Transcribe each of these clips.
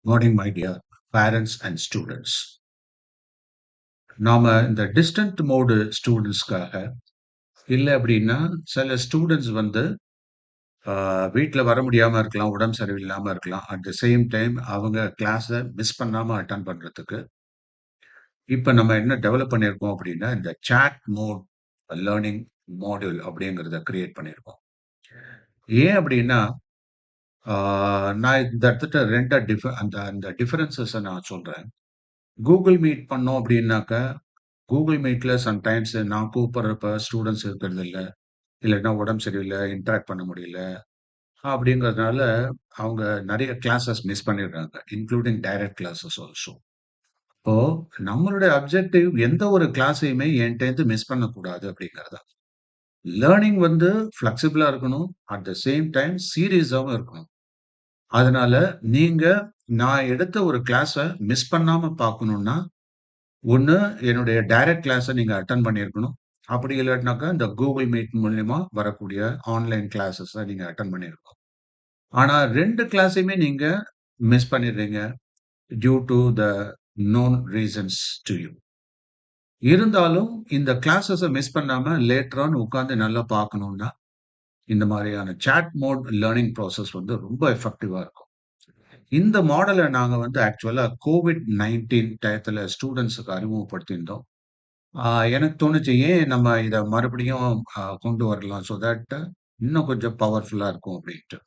Morning, my dear parents and students. நாம இந்த distant mode ஸ்டூடெண்ட்ஸ்க்காக இல்ல அப்படின்னா சில ஸ்டூடெண்ட்ஸ் வந்து வீட்ல வர முடியாம இருக்கலாம், உடம்பு சரியில்லாம இருக்கலாம். அட் த சேம் டைம் அவங்க கிளாஸ மிஸ் பண்ணாம அட்டெண்ட் பண்றதுக்கு, இப்ப நம்ம என்ன டெவலப் பண்ணியிருக்கோம் அப்படின்னா, இந்த சாட் மோட் லேர்னிங் மாடியூல் அப்படிங்கிறத கிரியேட் பண்ணியிருக்கோம். ஏன் அப்படின்னா, ஆ நான் இந்த இடத்துல 2 அந்த அந்த டிஃபரன்ஸஸ நான் சொல்றேன். Google Meet பண்ணோம் அப்படின்னாக்க Google Meetல சம்டைம்ஸ் நான் கூப்பிடுறப்ப ஸ்டூடண்ட்ஸ் இருக்கிறதில்ல. இல்லன்னா உடம்பு சரியில்ல, இன்டராக்ட் பண்ண முடியல. அப்படிங்கிறதுனால அவங்க நெறைய கிளாஸஸ் மிஸ் பண்ணிடுறாங்க. Including direct classes also. இப்போ நம்மளுடைய அப்ஜெக்டிவ் எந்த ஒரு கிளாஸையுமே என்ட்டேருந்து மிஸ் பண்ணக்கூடாது அப்படிங்கிறது தான். லேர்னிங் வந்து ஃப்ளெக்சிபிளா இருக்கணும். அட் த சேம் டைம் சீரியஸாவும் இருக்கணும். அதனால நீங்க நான் எடுத்த ஒரு கிளாஸ மிஸ் பண்ணாம பார்க்கணும்னா ஒண்ணு என்னுடைய டைரக்ட் கிளாஸ நீங்க அட்டெண்ட் பண்ணியிருக்கணும். அப்படி இல்லாட்டினாக்கா, இந்த Google Meet மூலியமா வரக்கூடிய ஆன்லைன் கிளாஸஸ நீங்க அட்டெண்ட் பண்ணியிருக்கணும். ஆனா 2 கிளாஸையுமே நீங்க மிஸ் பண்ணிடுறீங்க. Due to the known reasons to you. இருந்தாலும் இந்த கிளாஸஸ மிஸ் பண்ணாம லேட்டர் ஆன் உட்கார்ந்து நல்லா பார்க்கணும்னா, இந்த மாரியான சாட் மோட் லேர்னிங் ப்ராசஸ் வந்து ரொம்ப எஃபெக்டிவா இருக்கும். இந்த மாடல நாங்க வந்து ஆக்சுவலா COVID-19 டயத்துல ஸ்டூடண்ட்ஸ்க்கு அறிமுகப்படுத்தியிருந்தோம். ஆ எனக்கு தோணுச்சு, ஏன் நம்ம இத மறுபடியும் கொண்டு வரலாம். ஸோ தட் இன்னும் கொஞ்சம் பவர்ஃபுல்லா இருக்கும் அப்டின்ட்டு.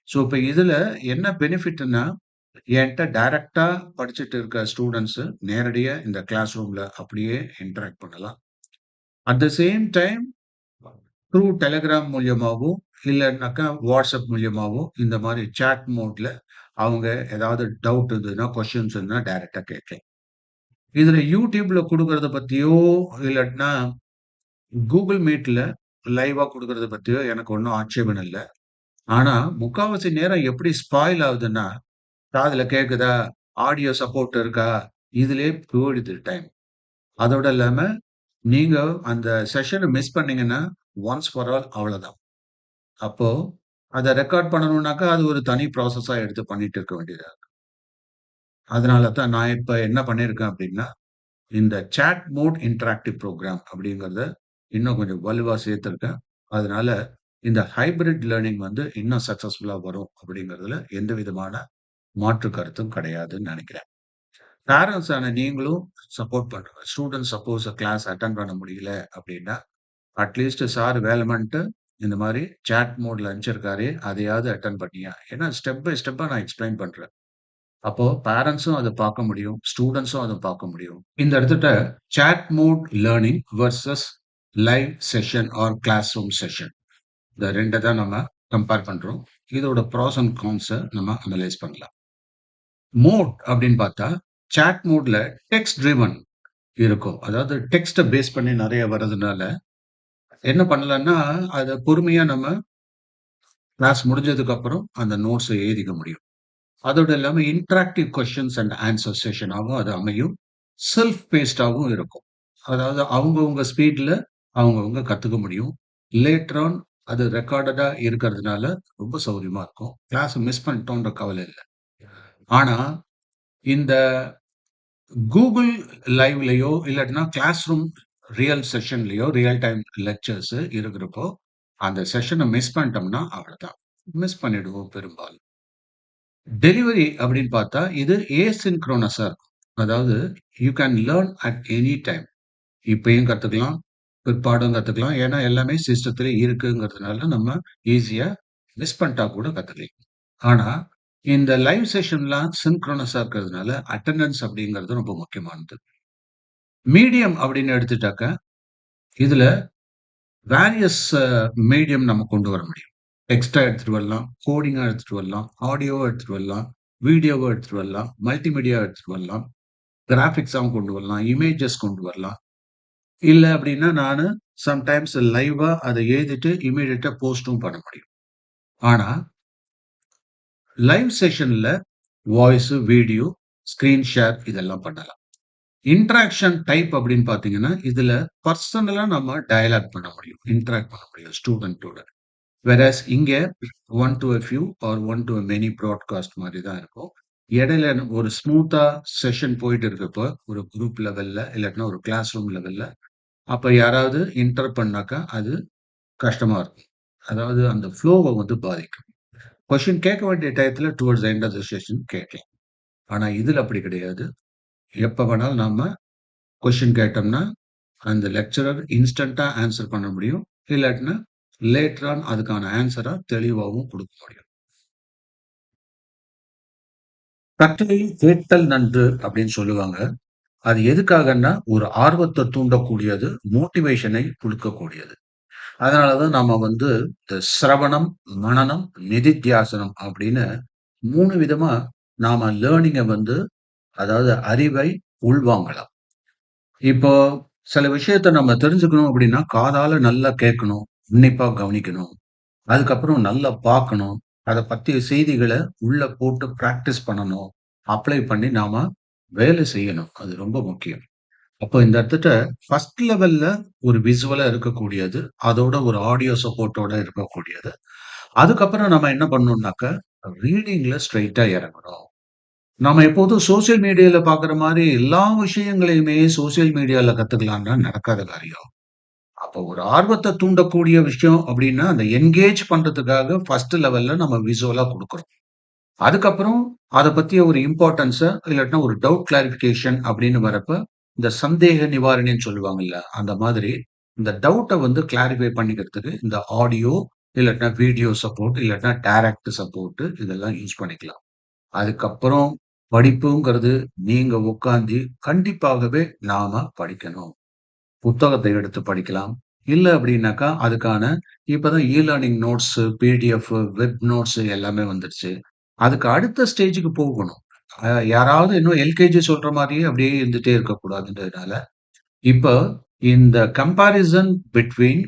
ஸோ இப்ப இதுல என்ன பெனிஃபிட்ன்னா, என்ட்ட டைரக்ட்டா படிச்சுட்டு இருக்க ஸ்டூடண்ட்ஸ் நேரடியா இந்த கிளாஸ் ரூம்ல அப்படியே இன்டராக்ட் பண்ணலாம். At the same time through Telegram மூலியமாவோ, இல்லன்னாக்கா WhatsApp மூலியமாவோ இந்த மாரி சாட் மோட்ல அவங்க ஏதாவது டவுட் இருந்ததுன்னா, கொஸ்டின்ஸ் இருந்தா டைரக்ட்டா கேட்கலாம். இதுல YouTubeல குடுக்கறத பத்தியோ, இல்லாட்டினா Google Meetல லைவா குடுக்கறத பத்தியோ எனக்கு ஒண்ணும் ஆட்சேபணம் இல்ல. ஆனா, முக்காவாசி நேரம் எப்படி ஸ்பாயில் ஆகுதுன்னா, காதுல கேக்குதா? ஆடியோ சப்போர்ட் இருக்கா? இதுலயே போயிடுது டைம். அதோட இல்லாம, நீங்க அந்த செஷன மிஸ் பண்ணீங்கன்னா, ஒன்ஸ் ஃபார் ஆல் அவ்வளதான். அப்போ அத ரெக்கார்ட் பண்ணணும்னாக்கா, அது ஒரு தனி ப்ராசஸா எடுத்து பண்ணிட்டு இருக்க வேண்டியதா இருக்கு. அதனால தான் நான் இப்ப என்ன பண்ணியிருக்கேன் அப்படின்னா, இந்த சாட் மோட் இன்டராக்டிவ் புரோகிராம் அப்படிங்கிறத இன்னும் கொஞ்சம் வலுவா சேர்த்திருக்கேன். அதனால இந்த ஹைபிரிட் லேர்னிங் வந்து இன்னும் சக்சஸ்ஃபுல்லா வரும் அப்படிங்கிறதுல எந்த விதமான மாற்று கருத்தும் கிடையாதுன்னு நினைக்கிறேன். பேரண்ட்ஸ் ஆன நீங்களும் சப்போர்ட் பண்ணுங்க. ஸ்டூடண்ட்ஸ் சப்போஸ் கிளாஸ் அட்டெண்ட் பண்ண முடியல அப்படின்னா, அட்லீஸ்ட் சார் வேலமென்ட்டு இந்த மாரி சாட் மோட்ல அனுப்பிச்சிருக்காரே, அதையாவது அட்டெண்ட் பண்ணியா? ஏன்னா ஸ்டெப் பை ஸ்டெப்பா நான் எக்ஸ்பிளைன் பண்றேன். அப்போ பேரண்ட்ஸும் அத பார்க்க முடியும். ஸ்டூடண்ட்ஸும் அத பார்க்க முடியும். இந்த இடத்துட்ட chat mode learning versus live session or classroom session. இந்த 2 தான் நம்ம கம்பேர் பண்றோம். இதோட ப்ராஸ் அண்ட் கான்ஸ நம்ம அனலைஸ் பண்ணலாம். மோட் அப்படின்னு பார்த்தா, சாட் மோட்ல டெக்ஸ்ட் ட்ரிவன் இருக்கும். அதாவது டெக்ஸ்ட்ட பேஸ் பண்ணி நெறைய வரதுனால, என்ன பண்ணலாம்னா, அத பொறுமையா நம்ம கிளாஸ் முடிஞ்சதுக்கு அப்புறம் அந்த நோட்ஸ எழுதிக்க முடியும். அதோட இல்லாம இன்டராக்டிவ் கொஸ்டின்ஸ் அண்ட் ஆன்சர் செஷனாவும் அது அமையும். செல்ஃப் பேஸ்டாவும் இருக்கும். அதாவது அவங்கவங்க ஸ்பீட்ல அவங்கவங்க கத்துக்க முடியும். லேட்டர் ஆன் அது ரெக்கார்டடா இருக்கிறதுனால ரொம்ப சௌரியமா இருக்கும். கிளாஸ் மிஸ் பண்ணிட்டோன்ற கவலை இல்ல. ஆனா, இந்த Google லைவ்லயோ இல்லாட்டினா கிளாஸ் ரூம் ரியல் செஷன்லயோ, ரியல் டைம் லெக்சர்ஸ் இருக்கிறப்போ, அந்த செஷன மிஸ் பண்ணிட்டோம்னா அவ்வளதான். மிஸ் பண்ணிடுவோம் பெரும்பாலும். டெலிவரி அப்படின்னு பார்த்தா, இது ஏசின்க்ரோனஸா இருக்கும். அதாவது you can learn at any time. இப்பயும் கத்துக்கலாம், பிற்பாடும் கத்துக்கலாம். ஏன்னா எல்லாமே சிஸ்டத்திலே இருக்குங்கிறதுனால நம்ம ஈஸியா மிஸ் பண்ணிட்டா கூட கத்துக்கலாம். ஆனா, இந்த லைவ் செஷன்லாம் சின்க்ரோனஸா இருக்கிறதுனால அட்டெண்டன்ஸ் அப்படிங்கிறது ரொம்ப முக்கியமானது. மீடியம் அப்படின்னு எடுத்துட்டாக்க, இதுல வேரியஸ் மீடியம் நம்ம கொண்டு வர முடியும். டெக்ஸ்ட்டா எடுத்துட்டு வரலாம், கோடிங்கா எடுத்துட்டு வரலாம், ஆடியோவா எடுத்துட்டு வரலாம், வீடியோவா எடுத்துட்டு வரலாம், மல்டிமீடியா எடுத்துட்டு வரலாம், கிராபிக்ஸாவும் கொண்டு வரலாம், இமேஜஸ் கொண்டு வரலாம். இல்ல அப்படின்னா நானு சம்டைம்ஸ் லைவா அத எழுதிட்டு இம்மீடியட்டா போஸ்ட்டும் பண்ண முடியும். ஆனா, லைவ் செஷன்ல வாய்ஸ், வீடியோ, ஸ்கிரீன் ஷேர் இதெல்லாம் பண்ணலாம். இன்டராக்ஷன் டைப் அப்படின்னு பார்த்தீங்கன்னா, இதுல பெர்சனலா நம்ம டயலாக் பண்ண முடியும். இன்டராக்ட் பண்ண முடியும் ஸ்டூடண்ட்டோட. வேறாஸ் இங்க one two a few or one two a many broadcast மாரி தான் இருக்கும். இடையில ஒரு ஸ்மூத்தா செஷன் போயிட்டு இருக்கப்போ, ஒரு குரூப் லெவல்ல இல்லாட்டினா ஒரு கிளாஸ் ரூம் லெவல்ல, அப்ப யாராவது இன்டரப்ட் பண்ணாக்கா, அது கஷ்டமா இருக்கும். அதாவது அந்த ஃப்ளோவ வந்து பாதிக்கும். கொஸ்டின் கேட்க வேண்டிய டயத்துல towards the end of the session கேட்கலாம். ஆனா இதுல அப்படி கிடையாது. எப்ப வேணாலும் நாம கொஸ்டின் கேட்டோம்னா, அந்த லெக்சரர் இன்ஸ்டன்ட்டா ஆன்ஸர் பண்ண முடியும். இல்லாட்டினா லேட்டர் ஆன் அதுக்கான ஆன்ஸர தெளிவாவும் குடுக்க முடியும். "கற்றலில் கேட்டல் நன்று" அப்படின்னு சொல்லுவாங்க. அது எதுக்காகன்னா, ஒரு ஆர்வத்த தூண்டக்கூடியது, மோட்டிவேஷனை குடுக்கக்கூடியது. அதனால தான் நாம வந்து இந்த சிரவணம், மனனம், நிதித்தியாசனம் அப்படின்னு 3 விதமா நாம லேர்னிங்க வந்து அதாவது அறிவை உள்வாங்கலாம். இப்போ சில விஷயத்த நம்ம தெரிஞ்சுக்கணும் அப்படின்னா, காதால நல்லா கேட்கணும், உன்னிப்பா கவனிக்கணும். அதுக்கப்புறம் நல்லா பார்க்கணும். அத பத்திய செய்திகள உள்ள போட்டு பிராக்டிஸ் பண்ணணும். அப்ளை பண்ணி நாம வேலை செய்யணும். அது ரொம்ப முக்கியம். அப்போ இந்த இடத்துட்ட ஃபர்ஸ்ட் லெவல்ல ஒரு விசுவலா இருக்கக்கூடியது. அதோட ஒரு ஆடியோ சப்போர்ட்டோட இருக்கக்கூடியது. அதுக்கப்புறம் நம்ம என்ன பண்ணணும்னாக்க, ரீடிங்ல ஸ்ட்ரெய்ட்டா இறங்கணும். நாம எப்போதும் சோசியல் மீடியால பார்க்குற மாரி எல்லா விஷயங்களையுமே சோசியல் மீடியால கத்துக்கலாம்னா நடக்காத காரியம். அப்போ ஒரு ஆர்வத்த தூண்டக்கூடிய விஷயம் அப்டின்னா, அந்த என்கேஜ் பண்றதுக்காக ஃபர்ஸ்ட் லெவல்ல நம்ம விசுவலா குடுக்குறோம். அதுக்கப்புறம் அத பத்திய ஒரு இம்பார்ட்டன்ஸ இல்லாட்டினா ஒரு டவுட் கிளாரிஃபிகேஷன் அப்படின்னு வரப்ப, இந்த சந்தேக நிவாரணின்னு சொல்லுவாங்கல்ல, அந்த மாதிரி இந்த டவுட்ட வந்து கிளாரிஃபை பண்ணிக்கிறதுக்கு இந்த ஆடியோ, இல்லாட்டினா வீடியோ சப்போர்ட், இல்லாட்டினா டைரக்ட் சப்போர்ட் இதெல்லாம் யூஸ் பண்ணிக்கலாம். அதுக்கப்புறம் படிப்புங்கிறது நீங்க உட்கார்ந்து கண்டிப்பாகவே நாம படிக்கணும். புத்தகத்தை எடுத்து படிக்கலாம். இல்ல அப்படின்னாக்கா, அதுக்கான இப்பதான் learning notes, PDF, web notes எல்லாமே வந்துருச்சு. அதுக்கு அடுத்த ஸ்டேஜ்க்கு போகணும். யாராவது இன்னும் எல்கேஜி சொல்ற மாரியே அப்படியே இருந்துட்டே இருக்கக்கூடாதுன்றதுனால, இப்ப இந்த கம்பேரிசன் பிட்வீன்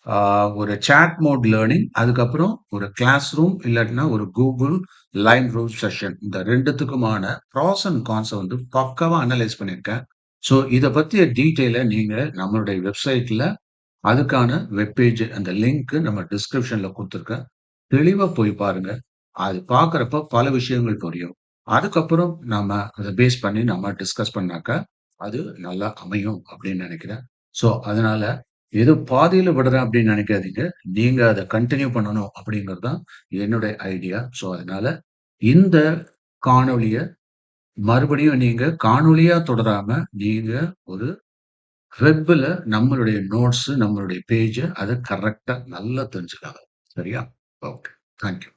ஆ ஒரு சாட் மோட் லேர்னிங், அதுக்கப்புறம் ஒரு கிளாஸ் ரூம் இல்லாட்டினா ஒரு Google லைவ் ரூம் செஷன். இந்த 2த்துக்குமான ப்ராஸ் அண்ட் கான்ஸ வந்து பக்காவா அனலைஸ் பண்ணியிருக்கேன். ஸோ இத பத்திய டீட்டெயில நீங்க நம்மளுடைய வெப்சைட்ல அதுக்கான வெப் பேஜ் அந்த லிங்க் நம்ம டிஸ்கிரிப்ஷன்ல குடுத்துருக்கேன். தெளிவா போய் பாருங்க. அது பார்க்கிறப்ப பல விஷயங்கள் புரியும். அதுக்கப்புறம் நாம அத பேஸ் பண்ணி நம்ம டிஸ்கஸ் பண்ணாக்கா, அது நல்லா அமையும் அப்படின்னு நெனைக்கிறேன். ஸோ அதனால ஏதோ பாதியில விடுறேன் அப்படின்னு நெனைக்காதீங்க. நீங்க அத கன்டின்யூ பண்ணணும் அப்படிங்கிறது தான் என்னுடைய ஐடியா. ஸோ அதனால இந்த காணொளிய மறுபடியும் நீங்க காணொளியா தொடராம, நீங்க ஒரு வெப்ல நம்மளுடைய நோட்ஸ், நம்மளுடைய பேஜ அத கரெக்ட்டா நல்லா தெரிஞ்சுக்கங்க. சரியா? ஓகே. Thank you.